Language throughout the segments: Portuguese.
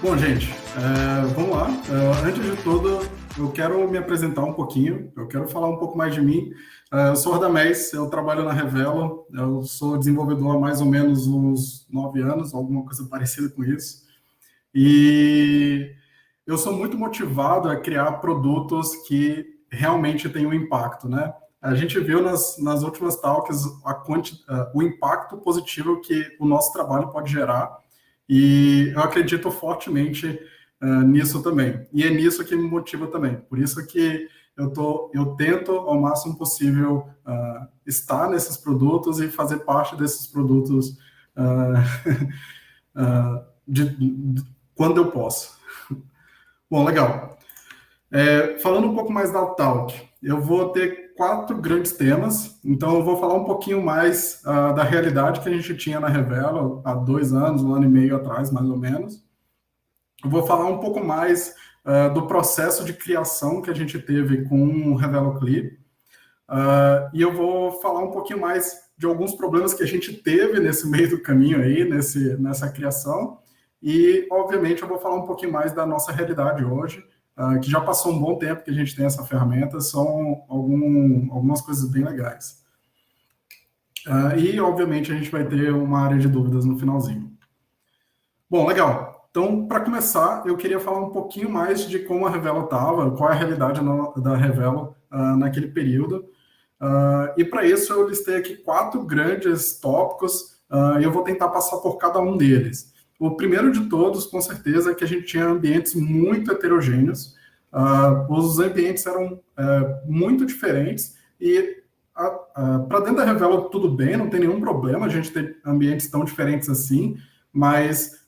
Bom, gente, vamos lá. Antes de tudo, eu quero me apresentar um pouquinho, eu quero falar um pouco mais de mim. Eu sou Radamés, eu trabalho na Revelo, eu sou desenvolvedor há mais ou menos uns 9 anos, alguma coisa parecida com isso. E eu sou muito motivado a criar produtos que realmente tenham impacto, né? A gente viu nas últimas talks o impacto positivo que o nosso trabalho pode gerar, e eu acredito fortemente nisso também. E é nisso que me motiva também. Por isso que eu tento, ao máximo possível, estar nesses produtos e fazer parte desses produtos quando eu posso. Bom, legal. Falando um pouco mais da Talk, eu vou ter 4 grandes temas, então eu vou falar um pouquinho mais da realidade que a gente tinha na Revelo há 2 anos, 1 ano e meio atrás, mais ou menos. Eu vou falar um pouco mais do processo de criação que a gente teve com o Revelo Clip, e eu vou falar um pouquinho mais de alguns problemas que a gente teve nesse meio do caminho aí, nessa criação, e, obviamente, eu vou falar um pouquinho mais da nossa realidade hoje, que já passou um bom tempo que a gente tem essa ferramenta, são algumas coisas bem legais. E, obviamente, a gente vai ter uma área de dúvidas no finalzinho. Bom, legal. Então, para começar, eu queria falar um pouquinho mais de como a Revelo estava, qual é a realidade da Revelo naquele período. E para isso eu listei aqui 4 grandes tópicos, e eu vou tentar passar por cada um deles. O primeiro de todos, com certeza, é que a gente tinha ambientes muito heterogêneos, os ambientes eram muito diferentes, e para dentro da Revelo tudo bem, não tem nenhum problema a gente ter ambientes tão diferentes assim, mas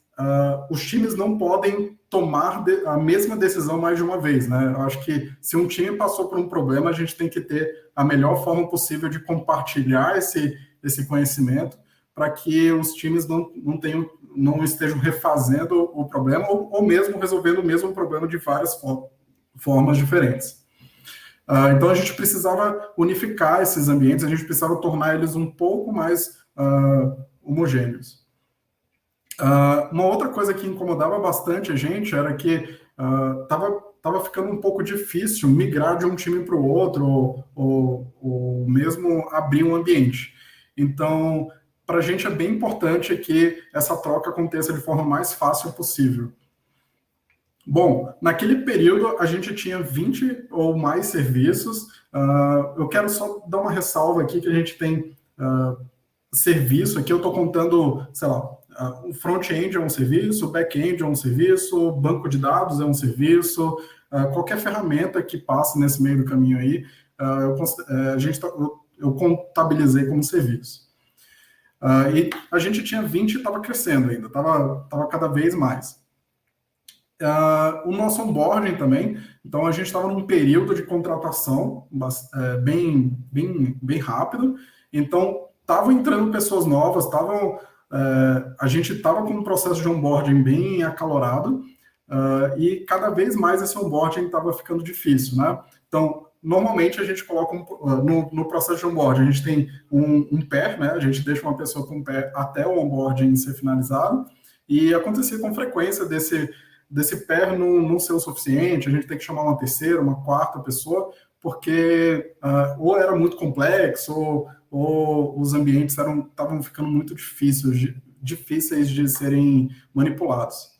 os times não podem tomar a mesma decisão mais de uma vez, né? Eu acho que se um time passou por um problema, a gente tem que ter a melhor forma possível de compartilhar esse conhecimento para que os times não estejam refazendo o problema ou mesmo resolvendo o mesmo problema de várias formas diferentes. Então, a gente precisava unificar esses ambientes, a gente precisava tornar eles um pouco mais homogêneos. Uma outra coisa que incomodava bastante a gente era que estava ficando um pouco difícil migrar de um time para o outro, ou mesmo abrir um ambiente. Então, para a gente é bem importante que essa troca aconteça de forma mais fácil possível. Bom, naquele período a gente tinha 20 ou mais serviços. Eu quero só dar uma ressalva aqui que a gente tem serviço, aqui eu estou contando, sei lá, o front-end é um serviço, o back-end é um serviço, o banco de dados é um serviço, qualquer ferramenta que passe nesse meio do caminho aí, eu contabilizei como serviço. E a gente tinha 20 e estava crescendo ainda, estava cada vez mais. O nosso onboarding também, então a gente estava num período de contratação bem rápido, então estavam entrando pessoas novas, a gente estava com um processo de onboarding bem acalorado, e cada vez mais esse onboarding estava ficando difícil, né? Então, normalmente a gente coloca no processo de onboarding, a gente tem um pair, né? A gente deixa uma pessoa com um pair até o onboarding ser finalizado, e acontecia com frequência desse pair não ser o suficiente, a gente tem que chamar uma terceira, uma quarta pessoa, porque ou era muito complexo, ou os ambientes estavam ficando muito difíceis de serem manipulados.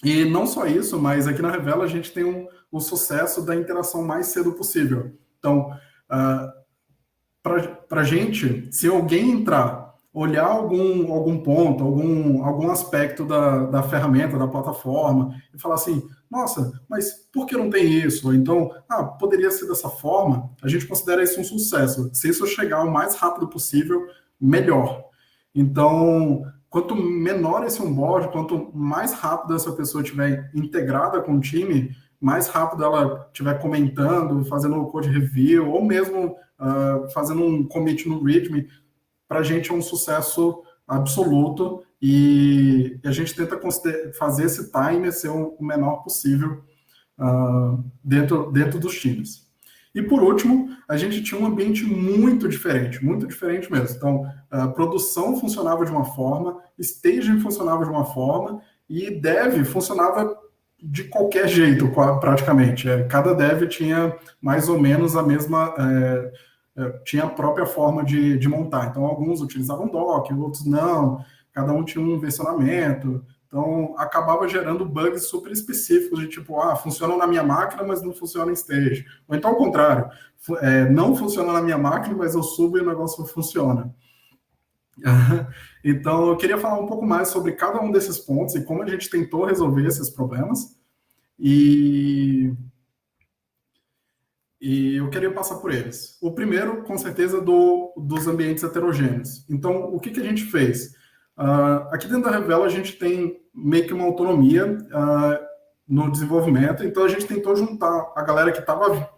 E não só isso, mas aqui na Revelo a gente tem o sucesso da interação mais cedo possível. Então, para a gente, se alguém entrar, olhar algum ponto, algum aspecto da ferramenta, da plataforma, e falar assim, nossa, mas por que não tem isso? Ou então, poderia ser dessa forma, a gente considera isso um sucesso. Se isso chegar o mais rápido possível, melhor. Então, quanto menor esse onboard, quanto mais rápido essa pessoa estiver integrada com o time, mais rápido ela estiver comentando, fazendo o code review, ou mesmo fazendo um commit no README, para a gente é um sucesso absoluto, e a gente tenta fazer esse time ser o menor possível dentro dos times. E por último, a gente tinha um ambiente muito diferente mesmo. Então, a produção funcionava de uma forma, staging funcionava de uma forma, E dev funcionava de qualquer jeito, praticamente. Cada dev tinha mais ou menos a mesma, tinha a própria forma de montar. Então, alguns utilizavam Docker, outros não. Cada um tinha um versionamento. Então, acabava gerando bugs super específicos de tipo, funciona na minha máquina, mas não funciona em stage. Ou então, ao contrário, não funciona na minha máquina, mas eu subo e o negócio funciona. Então, eu queria falar um pouco mais sobre cada um desses pontos e como a gente tentou resolver esses problemas. E, e eu queria passar por eles. O primeiro, com certeza, dos ambientes heterogêneos. Então, o que, que a gente fez? Aqui dentro da Revelo, a gente tem meio que uma autonomia no desenvolvimento. Então, a gente tentou juntar a galera que estava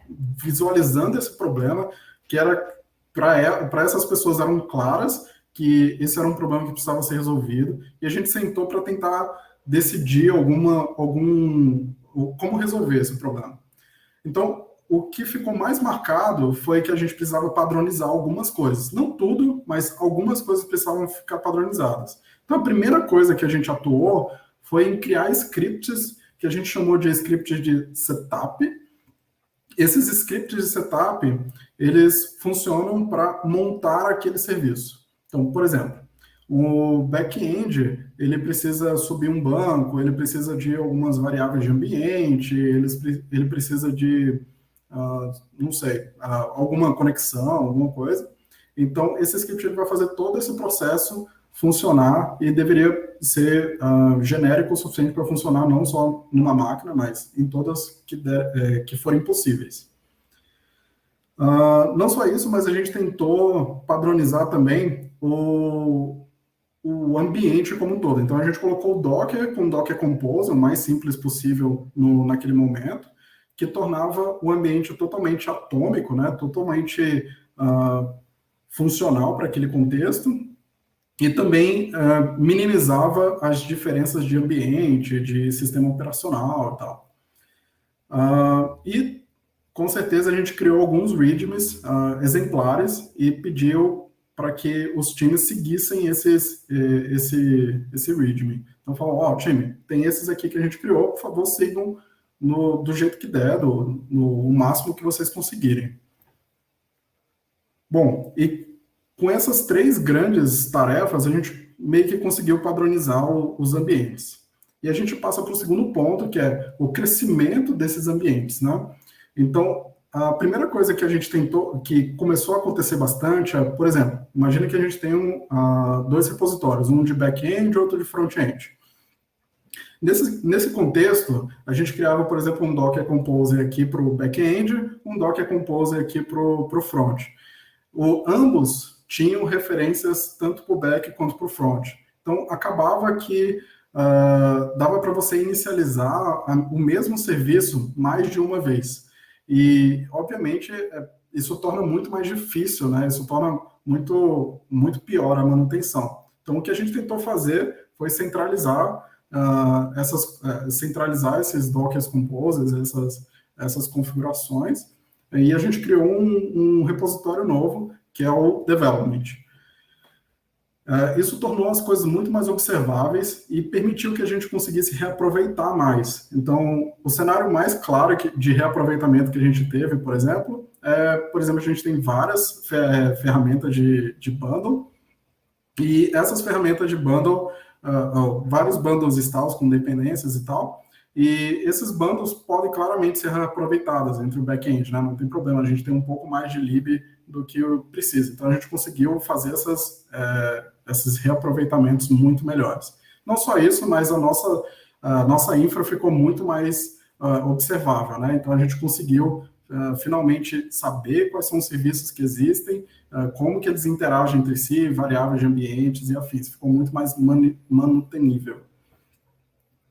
visualizando esse problema, que era para essas pessoas eram claras que esse era um problema que precisava ser resolvido, e a gente sentou para tentar decidir como resolver esse problema. Então, o que ficou mais marcado foi que a gente precisava padronizar algumas coisas. Não tudo, mas algumas coisas precisavam ficar padronizadas. Então, a primeira coisa que a gente atuou foi em criar scripts que a gente chamou de scripts de setup. Esses scripts de setup, eles funcionam para montar aquele serviço. Então, por exemplo, o back-end, ele precisa subir um banco, ele precisa de algumas variáveis de ambiente, ele precisa de, não sei, alguma conexão, alguma coisa. Então, esse script ele vai fazer todo esse processo funcionar e deveria ser genérico o suficiente para funcionar não só numa máquina, mas em todas que forem possíveis. Não só isso, mas a gente tentou padronizar também o ambiente como um todo. Então, a gente colocou o Docker com o Docker Compose, o mais simples possível naquele momento, que tornava o ambiente totalmente atômico, né, totalmente funcional para aquele contexto, e também minimizava as diferenças de ambiente, de sistema operacional e tal. E, com certeza, a gente criou alguns readmes exemplares e pediu para que os times seguissem esse readme. Então, falou, time, tem esses aqui que a gente criou, por favor, sigam do jeito que der, no máximo que vocês conseguirem. Bom, e com essas 3 grandes tarefas, a gente meio que conseguiu padronizar os ambientes. E a gente passa para o segundo ponto, que é o crescimento desses ambientes, né? Então, a primeira coisa que a gente tentou, que começou a acontecer bastante, é, por exemplo, imagina que a gente tem 2 repositórios, um de back-end e outro de front-end. Nesse contexto, a gente criava, por exemplo, um Docker Composer aqui para o back-end, um Docker Composer aqui para o front. Ambos tinham referências tanto para o back quanto para o front. Então, acabava que dava para você inicializar o mesmo serviço mais de uma vez. E, obviamente, isso torna muito mais difícil, né? Isso torna muito, muito pior a manutenção. Então, o que a gente tentou fazer foi centralizar esses Docker Composers, essas configurações, e a gente criou um repositório novo, que é o Development. Isso tornou as coisas muito mais observáveis e permitiu que a gente conseguisse reaproveitar mais. Então, o cenário mais claro de reaproveitamento que a gente teve, por exemplo, a gente tem várias ferramentas de bundle, e essas ferramentas de bundle, vários bundles installs com dependências e tal, e esses bundles podem claramente ser reaproveitados entre o back-end, né? Não tem problema, a gente tem um pouco mais de lib do que precisa. Então, a gente conseguiu fazer esses reaproveitamentos muito melhores. Não só isso, mas a nossa infra ficou muito mais observável, né? Então, a gente conseguiu finalmente saber quais são os serviços que existem, como que eles interagem entre si, variáveis de ambientes e afins. Ficou muito mais manutenível.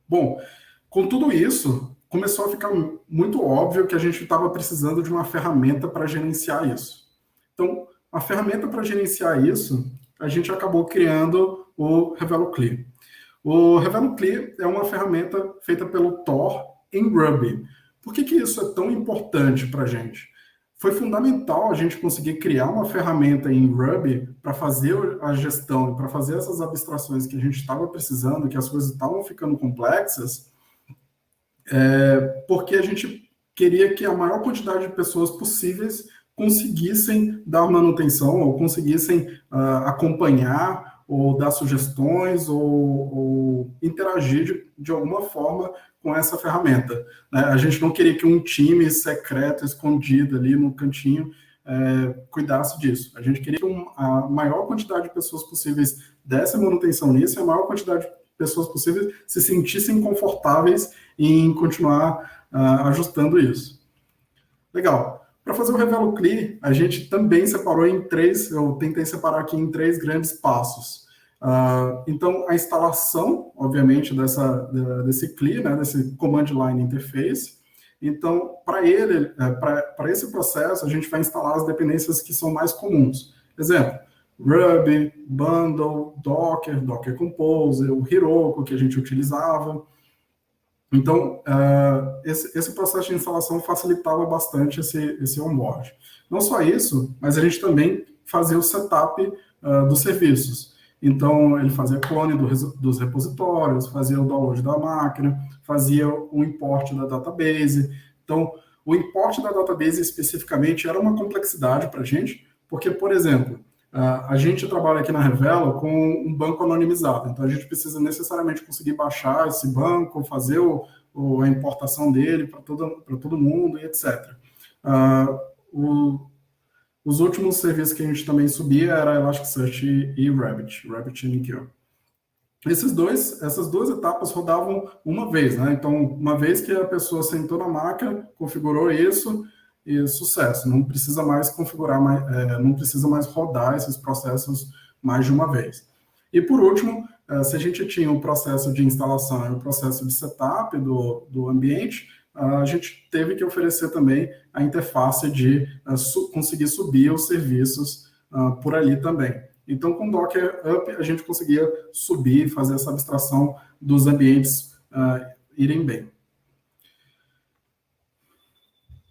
Bom, com tudo isso, começou a ficar muito óbvio que a gente estava precisando de uma ferramenta para gerenciar isso. Então, a ferramenta para gerenciar isso, a gente acabou criando o Revelo CLI. O Revelo CLI é uma ferramenta feita pelo Tor em Ruby. Por que isso é tão importante para a gente? foi fundamental a gente conseguir criar uma ferramenta em Ruby para fazer a gestão, para fazer essas abstrações que a gente estava precisando, que as coisas estavam ficando complexas, porque a gente queria que a maior quantidade de pessoas possíveis conseguissem dar manutenção ou conseguissem acompanhar ou dar sugestões ou interagir de alguma forma com essa ferramenta. Né? A gente não queria que um time secreto, escondido ali no cantinho, cuidasse disso. A gente queria que a maior quantidade de pessoas possíveis desse manutenção nisso e a maior quantidade de pessoas possíveis se sentissem confortáveis em continuar ajustando isso. Legal. Para fazer o Revelo CLI, a gente também separou em três, eu tentei separar aqui em três grandes passos. Então, a instalação, obviamente, desse CLI, né, desse Command Line Interface. Então, para esse processo, a gente vai instalar as dependências que são mais comuns. Exemplo, Ruby, Bundle, Docker, Docker Composer, o Heroku, que a gente utilizava. Então, esse processo de instalação facilitava bastante esse onboard. Não só isso, mas a gente também fazia o setup dos serviços. Então, ele fazia clone dos repositórios, fazia o download da máquina, fazia o import da database. Então, o import da database especificamente era uma complexidade para a gente, porque, por exemplo, a gente trabalha aqui na Revelo com um banco anonimizado, então a gente precisa necessariamente conseguir baixar esse banco, fazer a importação dele para todo mundo e etc. Os últimos serviços que a gente também subia era Elasticsearch e Rabbit MQ. Essas duas etapas rodavam uma vez, né? Então, uma vez que a pessoa sentou na máquina, configurou isso, e sucesso. Não precisa mais configurar, não precisa mais rodar esses processos mais de uma vez. E por último, se a gente tinha um processo de instalação e um processo de setup do ambiente, a gente teve que oferecer também a interface de conseguir subir os serviços por ali também. Então, com Docker Up, a gente conseguia subir e fazer essa abstração dos ambientes irem bem.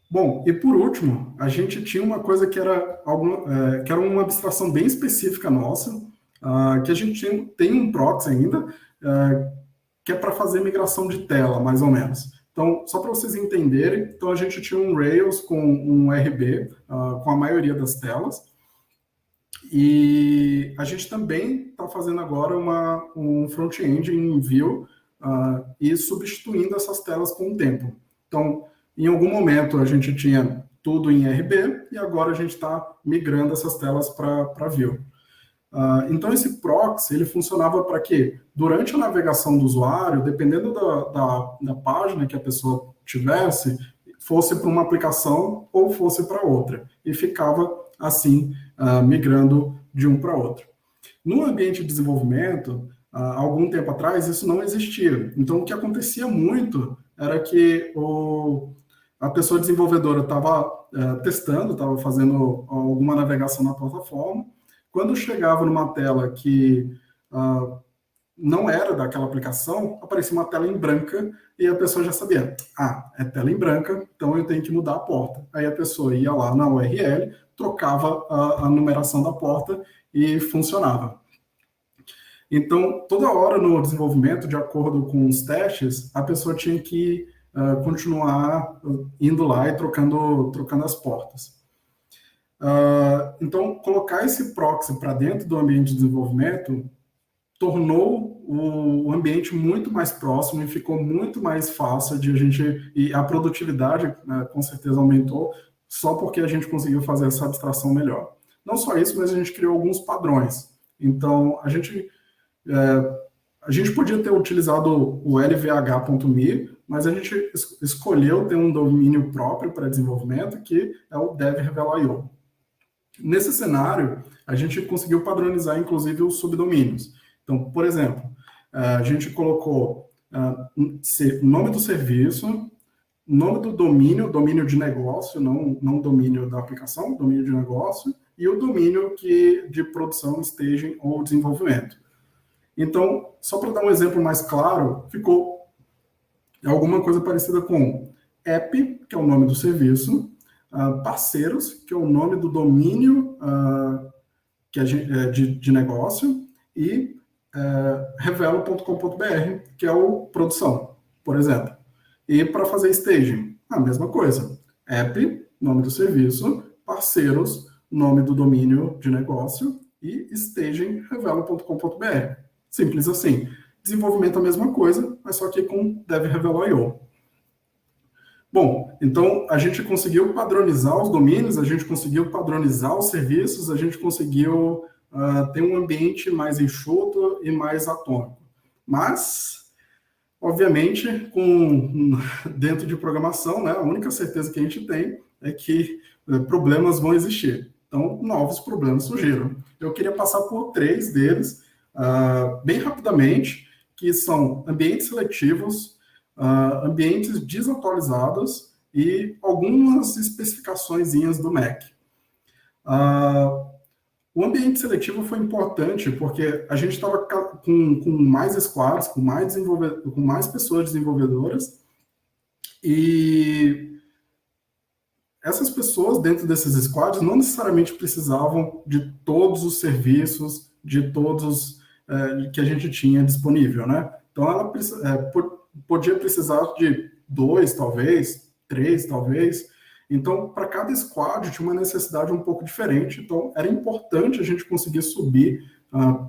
Bom, e por último, a gente tinha uma coisa que era uma abstração bem específica nossa, que a gente tem um proxy ainda, que é para fazer migração de tela, mais ou menos. Então, só para vocês entenderem, então a gente tinha um Rails com um RB, com a maioria das telas, e a gente também está fazendo agora um front-end em Vue e substituindo essas telas com o tempo. Então, em algum momento a gente tinha tudo em RB e agora a gente está migrando essas telas para Vue. Então, esse proxy, ele funcionava para quê? Durante a navegação do usuário, dependendo da página que a pessoa tivesse, fosse para uma aplicação ou fosse para outra. E ficava, assim, migrando de um para outro. No ambiente de desenvolvimento, há algum tempo atrás, isso não existia. Então, o que acontecia muito era que a pessoa desenvolvedora estava testando, estava fazendo alguma navegação na plataforma. Quando chegava numa tela que não era daquela aplicação, aparecia uma tela em branca e a pessoa já sabia, é tela em branca, então eu tenho que mudar a porta. Aí a pessoa ia lá na URL, trocava a numeração da porta e funcionava. Então, toda hora no desenvolvimento, de acordo com os testes, a pessoa tinha que continuar indo lá e trocando as portas. Então, colocar esse proxy para dentro do ambiente de desenvolvimento tornou o ambiente muito mais próximo e ficou muito mais fácil de a gente... E a produtividade, com certeza, aumentou só porque a gente conseguiu fazer essa abstração melhor. Não só isso, mas a gente criou alguns padrões. Então, a gente podia ter utilizado o lvh.me, mas a gente escolheu ter um domínio próprio para desenvolvimento, que é o dev-revel.io. Nesse cenário, a gente conseguiu padronizar, inclusive, os subdomínios. Então, por exemplo, a gente colocou nome do serviço, nome do domínio de negócio, não domínio da aplicação, domínio de negócio, e o domínio de produção, staging ou desenvolvimento. Então, só para dar um exemplo mais claro, ficou alguma coisa parecida com app, que é o nome do serviço, parceiros, que é o nome do domínio que a gente, de negócio, e revelo.com.br, que é o produção, por exemplo. E para fazer staging, a mesma coisa. App, nome do serviço, parceiros, nome do domínio de negócio e staging, revelo.com.br. Simples assim. Desenvolvimento a mesma coisa, mas só que com dev-revelo.io. Bom, então a gente conseguiu padronizar os domínios, a gente conseguiu padronizar os serviços, a gente conseguiu ter um ambiente mais enxuto e mais atômico. Mas, obviamente, dentro de programação, né, a única certeza que a gente tem é que problemas vão existir. Então, novos problemas surgiram. Eu queria passar por 3 deles, bem rapidamente, que são ambientes seletivos, ambientes desatualizados e algumas especificações do Mac. O ambiente seletivo foi importante porque a gente estava com mais squads, com mais pessoas desenvolvedoras, e essas pessoas dentro desses squads não necessariamente precisavam de todos os serviços, de todos que a gente tinha disponível, né? Então, ela podia precisar de 2, talvez, 3, talvez. Então, para cada squad tinha uma necessidade um pouco diferente. Então, era importante a gente conseguir subir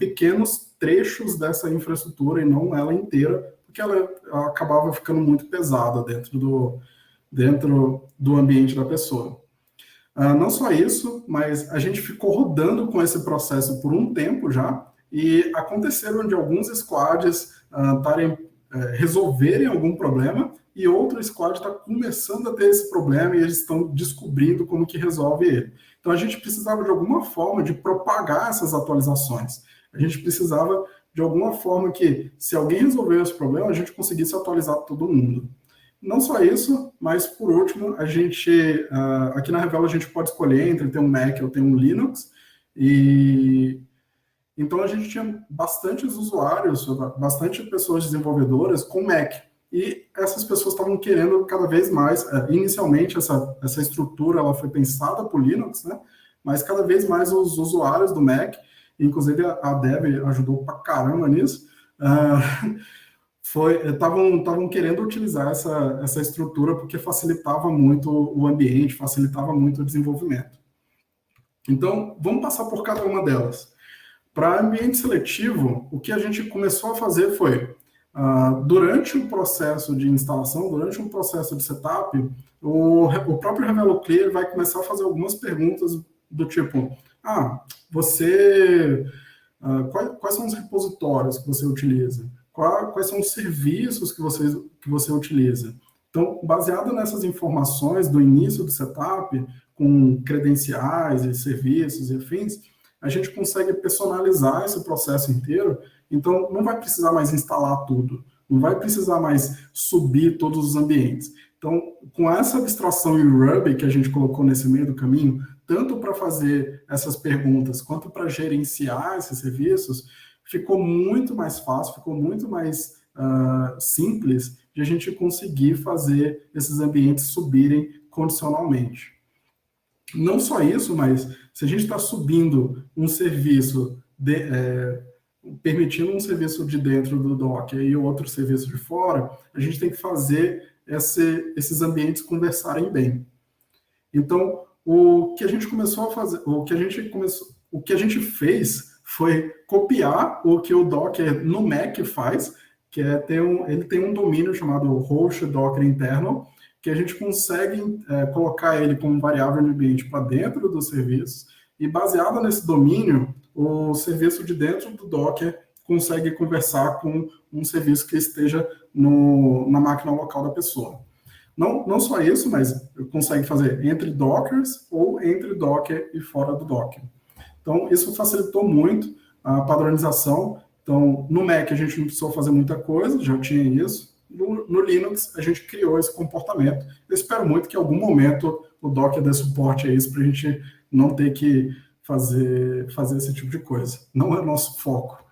pequenos trechos dessa infraestrutura e não ela inteira, porque ela acabava ficando muito pesada dentro do ambiente da pessoa. Não só isso, mas a gente ficou rodando com esse processo por um tempo já, e aconteceram de alguns squads resolverem algum problema, e outro squad está começando a ter esse problema e eles estão descobrindo como que resolve ele. Então, a gente precisava de alguma forma de propagar essas atualizações. A gente precisava de alguma forma que, se alguém resolver esse problema, a gente conseguisse atualizar todo mundo. Não só isso, mas, por último, a gente, aqui na Revelo, a gente pode escolher entre ter um Mac ou ter um Linux, e então a gente tinha bastantes usuários, bastante pessoas desenvolvedoras com Mac, e essas pessoas estavam querendo cada vez mais, inicialmente essa estrutura ela foi pensada para o Linux, né? Mas cada vez mais os usuários do Mac, inclusive a Deb ajudou pra caramba nisso, estavam querendo utilizar essa estrutura porque facilitava muito o ambiente, facilitava muito o desenvolvimento. Então, vamos passar por cada uma delas. Para ambiente seletivo, o que a gente começou a fazer foi, durante o processo de instalação, durante um processo de setup, o próprio Revelo Clear vai começar a fazer algumas perguntas do tipo, quais são os repositórios que você utiliza? Quais são os serviços que você utiliza? Então, baseado nessas informações do início do setup, com credenciais e serviços e afins, a gente consegue personalizar esse processo inteiro. Então, não vai precisar mais instalar tudo, não vai precisar mais subir todos os ambientes. Então, com essa abstração em Ruby que a gente colocou nesse meio do caminho, tanto para fazer essas perguntas quanto para gerenciar esses serviços, ficou muito mais fácil, ficou muito mais simples de a gente conseguir fazer esses ambientes subirem condicionalmente. Não só isso, mas se a gente está subindo um serviço, permitindo um serviço de dentro do Docker e outro serviço de fora, a gente tem que fazer esses ambientes conversarem bem. Então, o que a gente começou a fazer, o que a gente fez foi copiar o que o Docker no Mac faz, que é ele tem um domínio chamado host Docker internal, que a gente consegue colocar ele como variável de ambiente para dentro dos serviços, e baseado nesse domínio, o serviço de dentro do Docker consegue conversar com um serviço que esteja na máquina local da pessoa. Não só isso, mas consegue fazer entre Dockers ou entre Docker e fora do Docker. Então, isso facilitou muito a padronização. Então, no Mac a gente não precisou fazer muita coisa, já tinha isso. No Linux, a gente criou esse comportamento. Eu espero muito que em algum momento o Docker dê suporte a isso para a gente não ter que fazer esse tipo de coisa. Não é nosso foco.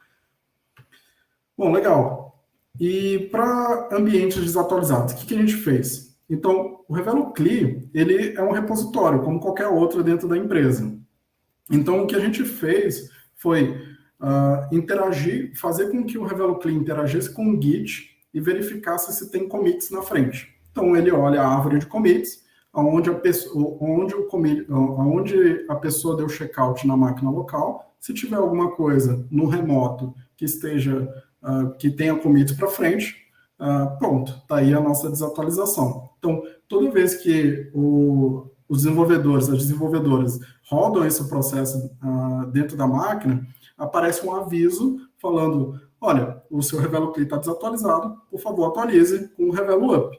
Bom, legal. E para ambientes desatualizados, o que a gente fez? Então, o ReveloCli, ele é um repositório, como qualquer outro dentro da empresa. Então, o que a gente fez foi interagir, fazer com que o ReveloCli interagisse com o Git e verificasse se tem commits na frente. Então, ele olha a árvore de commits, onde a pessoa deu checkout na máquina local. Se tiver alguma coisa no remoto que esteja, que tenha commits para frente, pronto, está aí a nossa desatualização. Então, toda vez que os desenvolvedores, as desenvolvedoras rodam esse processo dentro da máquina, aparece um aviso falando, olha, o seu ReveloCli está desatualizado, por favor, atualize com o ReveloUp.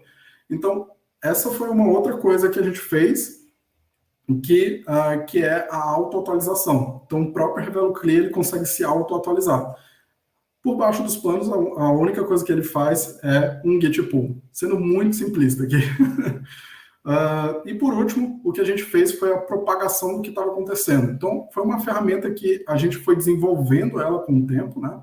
Então, essa foi uma outra coisa que a gente fez, que é a autoatualização. Então, o próprio ReveloCli ele consegue se autoatualizar. Por baixo dos panos, a única coisa que ele faz é um git pull, sendo muito simplista aqui. E por último, o que a gente fez foi a propagação do que estava acontecendo. Então, foi uma ferramenta que a gente foi desenvolvendo ela com o tempo, né?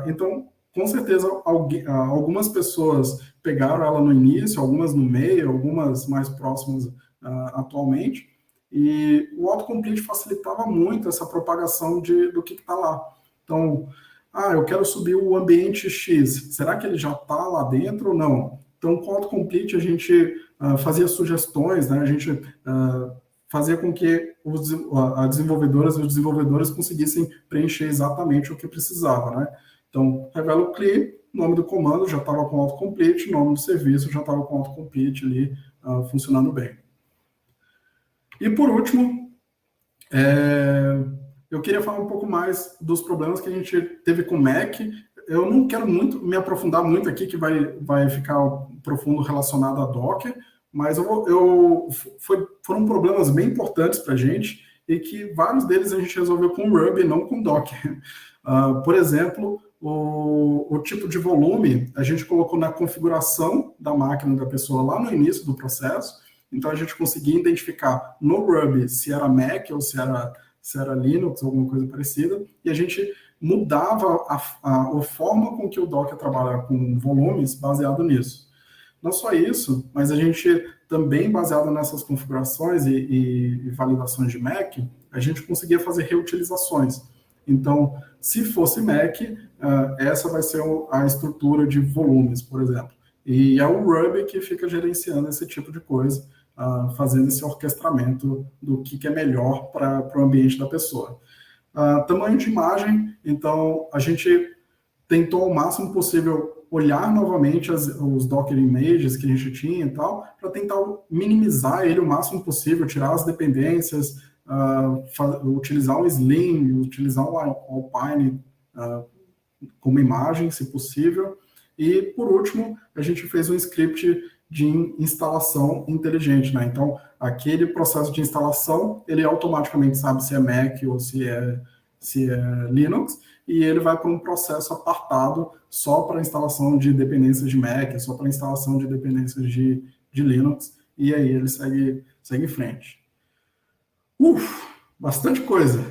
Então, com certeza, algumas pessoas pegaram ela no início, algumas no meio, algumas mais próximas atualmente, e o autocomplete facilitava muito essa propagação do que está lá. Então, eu quero subir o ambiente X, será que ele já está lá dentro ou não? Então, com o autocomplete, a gente fazia sugestões, né? A gente fazia com que as desenvolvedoras e os desenvolvedores conseguissem preencher exatamente o que precisava, né? Então, ReveloCli, nome do comando já estava com autocomplete, nome do serviço já estava com autocomplete ali funcionando bem. E por último, eu queria falar um pouco mais dos problemas que a gente teve com o Mac. Eu não quero muito me aprofundar muito aqui, que vai ficar profundo relacionado a Docker, mas foram problemas bem importantes para a gente e que vários deles a gente resolveu com Ruby e não com Docker. Por exemplo, o tipo de volume a gente colocou na configuração da máquina da pessoa lá no início do processo, então a gente conseguia identificar no Ruby se era Mac ou se era Linux, alguma coisa parecida, e a gente mudava a forma com que o Docker trabalha com volumes baseado nisso. Não só isso, mas a gente também, baseado nessas configurações e validações de Mac, a gente conseguia fazer reutilizações. Então, se fosse Mac, essa vai ser a estrutura de volumes, por exemplo. E é o Ruby que fica gerenciando esse tipo de coisa, fazendo esse orquestramento do que é melhor para o ambiente da pessoa. Tamanho de imagem, então a gente tentou ao máximo possível olhar novamente os Docker images que a gente tinha e tal, para tentar minimizar ele o máximo possível, tirar as dependências, utilizar um Slim, utilizar um Alpine como imagem, se possível. E, por último, a gente fez um script de instalação inteligente, né? Então, aquele processo de instalação, ele automaticamente sabe se é Mac ou se é Linux, e ele vai para um processo apartado só para instalação de dependências de Mac, só para instalação de dependências de Linux, e aí ele segue em frente. Bastante coisa.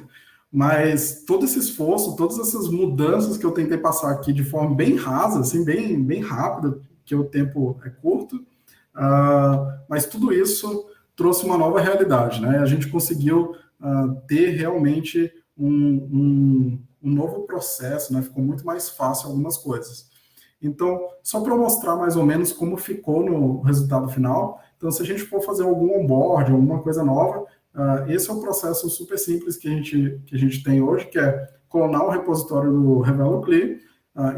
Mas todo esse esforço, todas essas mudanças que eu tentei passar aqui de forma bem rasa, assim, bem rápida, que o tempo é curto, mas tudo isso trouxe uma nova realidade, né? A gente conseguiu ter realmente um novo processo, né? Ficou muito mais fácil algumas coisas. Então, só para mostrar mais ou menos como ficou no resultado final, então se a gente for fazer algum onboard, alguma coisa nova, esse é um processo super simples que a gente tem hoje, que é clonar o repositório do ReveloCli,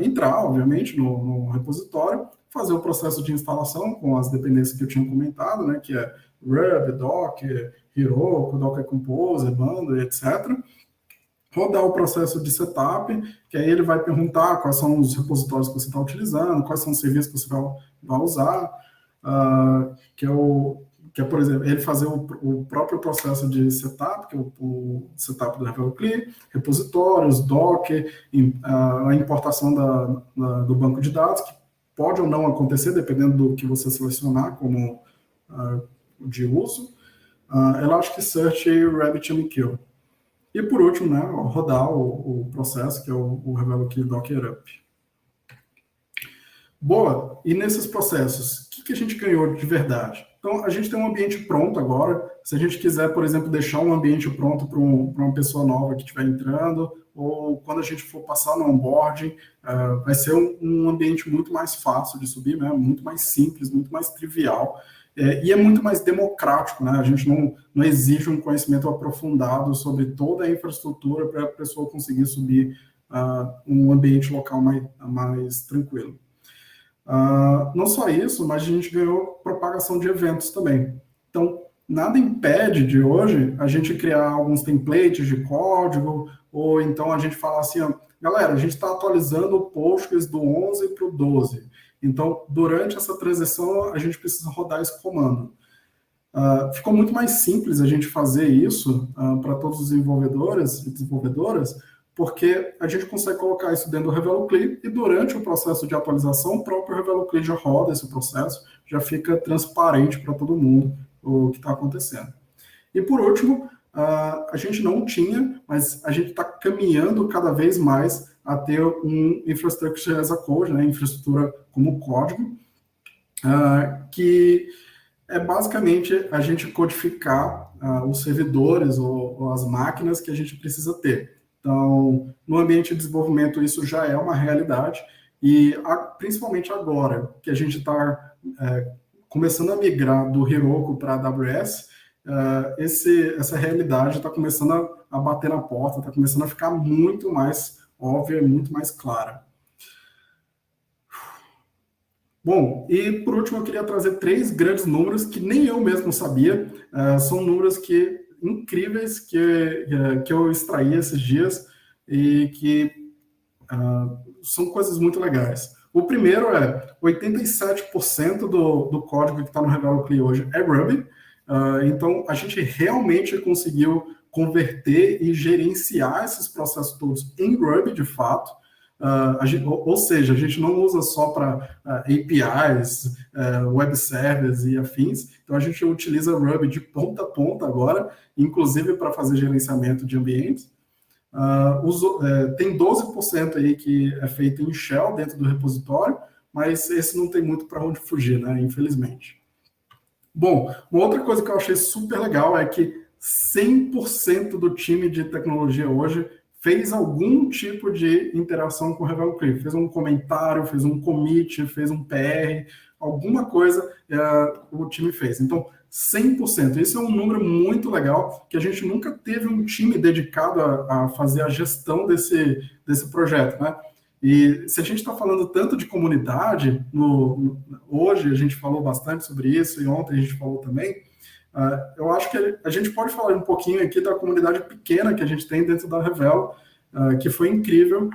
entrar, obviamente, no repositório, fazer o processo de instalação com as dependências que eu tinha comentado, né, que é Ruby, Docker, Heroku, Docker Compose, Bundle, etc. Rodar o processo de setup, que aí ele vai perguntar quais são os repositórios que você está utilizando, quais são os serviços que você vai usar, que é, por exemplo, ele fazer o próprio processo de setup, que é o setup do ReveloCli, repositórios, Docker, a importação do banco de dados, que pode ou não acontecer, dependendo do que você selecionar como de uso, Elasticsearch e RabbitMQ. E por último, né, rodar o processo, que é o ReveloCli Docker Up. Boa, e nesses processos, o que a gente ganhou de verdade? Então, a gente tem um ambiente pronto agora. Se a gente quiser, por exemplo, deixar um ambiente pronto para uma pessoa nova que estiver entrando, ou quando a gente for passar no onboarding, vai ser um ambiente muito mais fácil de subir, né? Muito mais simples, muito mais trivial, e é muito mais democrático, né? A gente não exige um conhecimento aprofundado sobre toda a infraestrutura para a pessoa conseguir subir um ambiente local mais tranquilo. Não só isso, mas a gente ganhou propagação de eventos também. Então, nada impede de hoje a gente criar alguns templates de código, ou então a gente falar assim, ó, galera, a gente está atualizando o Postgres do 11 para o 12. Então, durante essa transição, a gente precisa rodar esse comando. Ficou muito mais simples a gente fazer isso para todos os desenvolvedores e desenvolvedoras, porque a gente consegue colocar isso dentro do Revelo CLI e durante o processo de atualização, o próprio Revelo CLI já roda esse processo, já fica transparente para todo mundo o que está acontecendo. E por último, a gente não tinha, mas a gente está caminhando cada vez mais a ter um Infrastructure as a Code, né, infraestrutura como código, que é basicamente a gente codificar os servidores ou as máquinas que a gente precisa ter. Então, no ambiente de desenvolvimento, isso já é uma realidade, e principalmente agora, que a gente está começando a migrar do Heroku para a AWS, essa realidade está começando a bater na porta, está começando a ficar muito mais óbvia, muito mais clara. Bom, e por último eu queria trazer 3 grandes números que nem eu mesmo sabia, são números incríveis que eu extraí esses dias e que são coisas muito legais. O primeiro é 87% do código que está no Revelo CLI hoje é Ruby, então a gente realmente conseguiu converter e gerenciar esses processos todos em Ruby de fato. Ou seja, a gente não usa só para APIs, web servers e afins, então a gente utiliza Ruby de ponta a ponta agora, inclusive para fazer gerenciamento de ambientes. Tem 12% aí que é feito em Shell dentro do repositório, mas esse não tem muito para onde fugir, né, infelizmente. Bom, uma outra coisa que eu achei super legal é que 100% do time de tecnologia hoje fez algum tipo de interação com o Revelo CLI, fez um comentário, fez um commit, fez um PR, alguma coisa o time fez. Então, 100%. Isso é um número muito legal, que a gente nunca teve um time dedicado a fazer a gestão desse projeto, né? E se a gente está falando tanto de comunidade, hoje a gente falou bastante sobre isso, e ontem a gente falou também, eu acho que a gente pode falar um pouquinho aqui da comunidade pequena que a gente tem dentro da Revelo, que foi incrível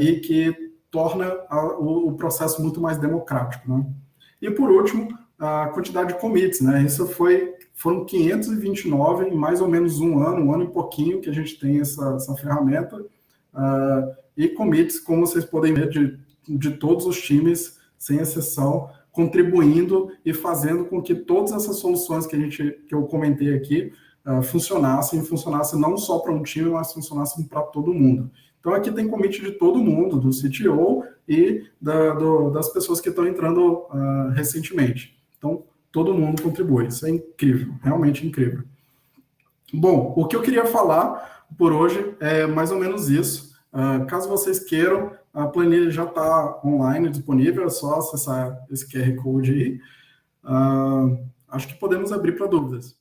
e que torna o processo muito mais democrático, né? E por último, a quantidade de commits, né? Foram 529 em mais ou menos um ano e pouquinho que a gente tem essa ferramenta, e commits, como vocês podem ver, de todos os times, sem exceção, contribuindo e fazendo com que todas essas soluções que eu comentei aqui funcionassem não só para um time, mas funcionassem para todo mundo. Então, aqui tem commit de todo mundo, do CTO e das pessoas que estão entrando recentemente. Então, todo mundo contribui. Isso é incrível, realmente incrível. Bom, o que eu queria falar por hoje é mais ou menos isso. Caso vocês queiram, a planilha já está online, disponível, é só acessar esse QR Code aí. Acho que podemos abrir para dúvidas.